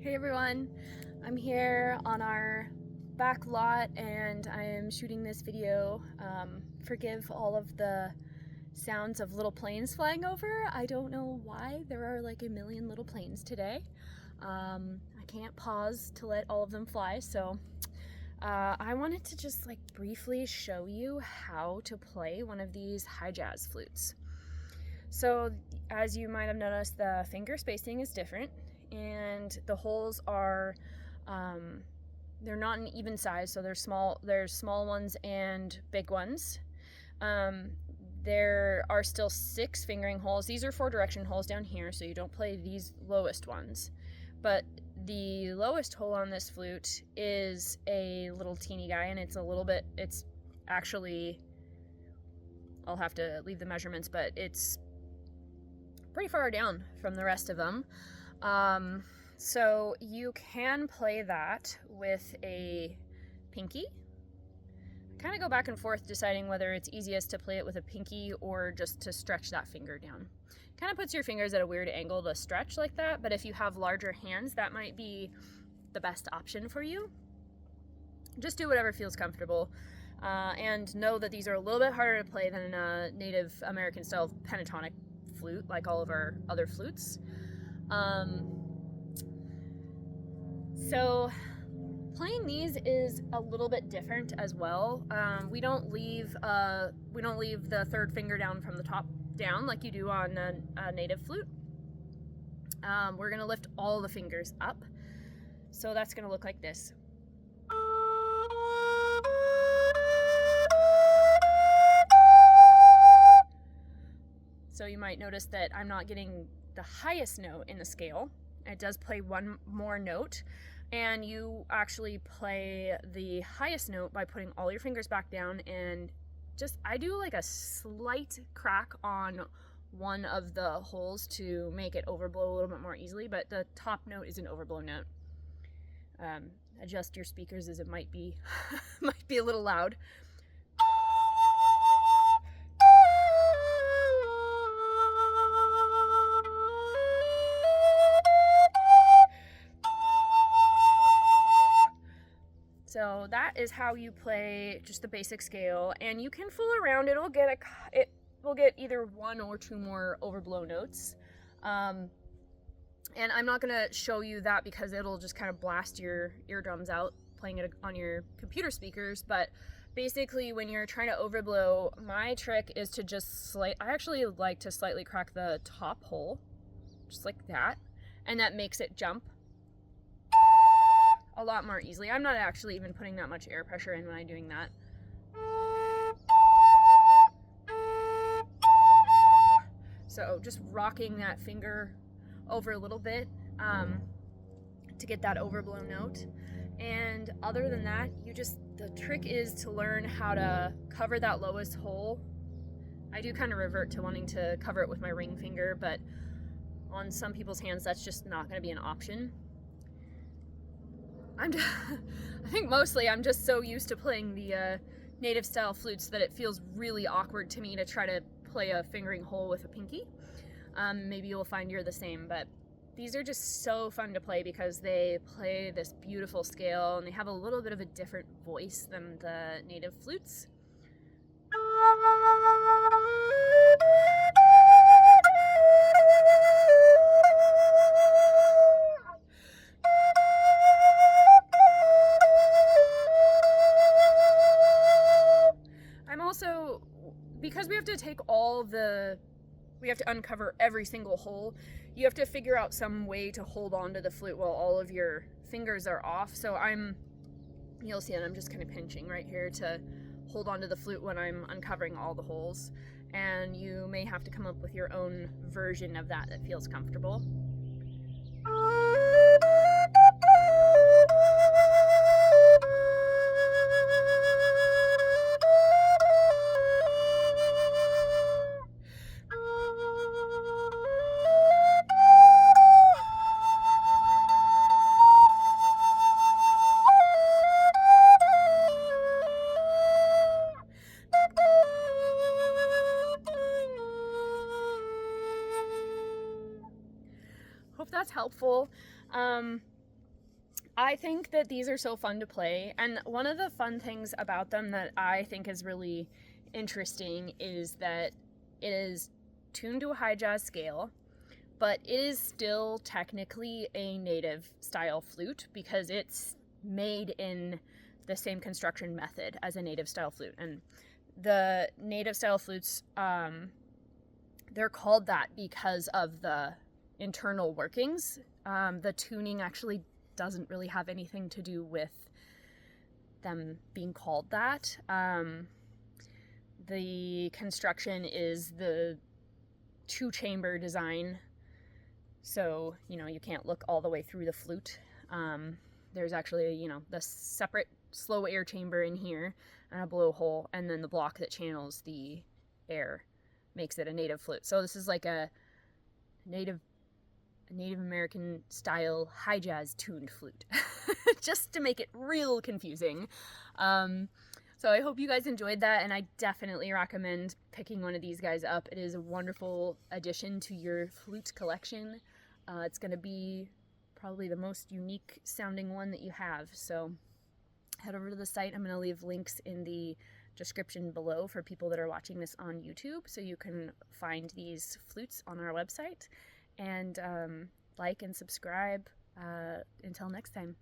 Hey everyone, I'm here on our back lot and I am shooting this video. Forgive all of the sounds of little planes flying over. I don't know why there are like a million little planes today. I can't pause to let all of them fly, so I wanted to just like briefly show you how to play one of these Hijaz flutes. So as you might have noticed, the finger spacing is different and the holes are they're not an even size, so there's small ones and big ones. There are still 6 fingering holes. These are 4 direction holes down here, so you don't play these lowest ones, but the lowest hole on this flute is a little teeny guy, and it's actually, I'll have to leave the measurements, but it's pretty far down from the rest of them. So you can play that with a pinky. Kind of go back and forth deciding whether it's easiest to play it with a pinky or just to stretch that finger down. Kind of puts your fingers at a weird angle to stretch like that, but if you have larger hands, that might be the best option for you. Just do whatever feels comfortable. And know that these are a little bit harder to play than a Native American style pentatonic flute, like all of our other flutes. So playing these is a little bit different as well. We don't leave the 3rd finger down from the top down like you do on a native flute. We're gonna lift all the fingers up, so that's gonna look like this. So you might notice that I'm not getting the highest note in the scale. It does play one more note, and you actually play the highest note by putting all your fingers back down, and I do like a slight crack on one of the holes to make it overblow a little bit more easily, but the top note is an overblow note. Adjust your speakers, as it might be might be a little loud. So that is how you play just the basic scale, and you can fool around. It will get either 1 or 2 more overblow notes. And I'm not gonna show you that because it'll just kind of blast your eardrums out playing it on your computer speakers. But basically, when you're trying to overblow, my trick is to just I actually like to slightly crack the top hole, just like that, and that makes it jump a lot more easily. I'm not actually even putting that much air pressure in when I'm doing that. So just rocking that finger over a little bit to get that overblow note. And other than that, the trick is to learn how to cover that lowest hole. I do kind of revert to wanting to cover it with my ring finger, but on some people's hands that's just not going to be an option. I think mostly I'm just so used to playing the native style flutes that it feels really awkward to me to try to play a fingering hole with a pinky. Maybe you'll find you're the same, but these are just so fun to play because they play this beautiful scale and they have a little bit of a different voice than the native flutes. Also, because we have to uncover every single hole, you have to figure out some way to hold on to the flute while all of your fingers are off. So you'll see that I'm just kind of pinching right here to hold on to the flute when I'm uncovering all the holes. And you may have to come up with your own version of that feels comfortable. Hope that's helpful. I think that these are so fun to play, and one of the fun things about them that I think is really interesting is that it is tuned to a Hijaz scale, but it is still technically a native style flute because it's made in the same construction method as a native style flute. And the native style flutes, they're called that because of the internal workings. The tuning actually doesn't really have anything to do with them being called that. The construction is the 2-chamber design, so you can't look all the way through the flute. There's actually the separate slow air chamber in here and a blowhole, and then the block that channels the air makes it a native flute. So this is like a Native American style Hijaz tuned flute, just to make it real confusing. So I hope you guys enjoyed that, and I definitely recommend picking one of these guys up. It is a wonderful addition to your flute collection. It's going to be probably the most unique sounding one that you have, so head over to the site. I'm going to leave links in the description below for people that are watching this on YouTube, so you can find these flutes on our website. And like and subscribe. Until next time.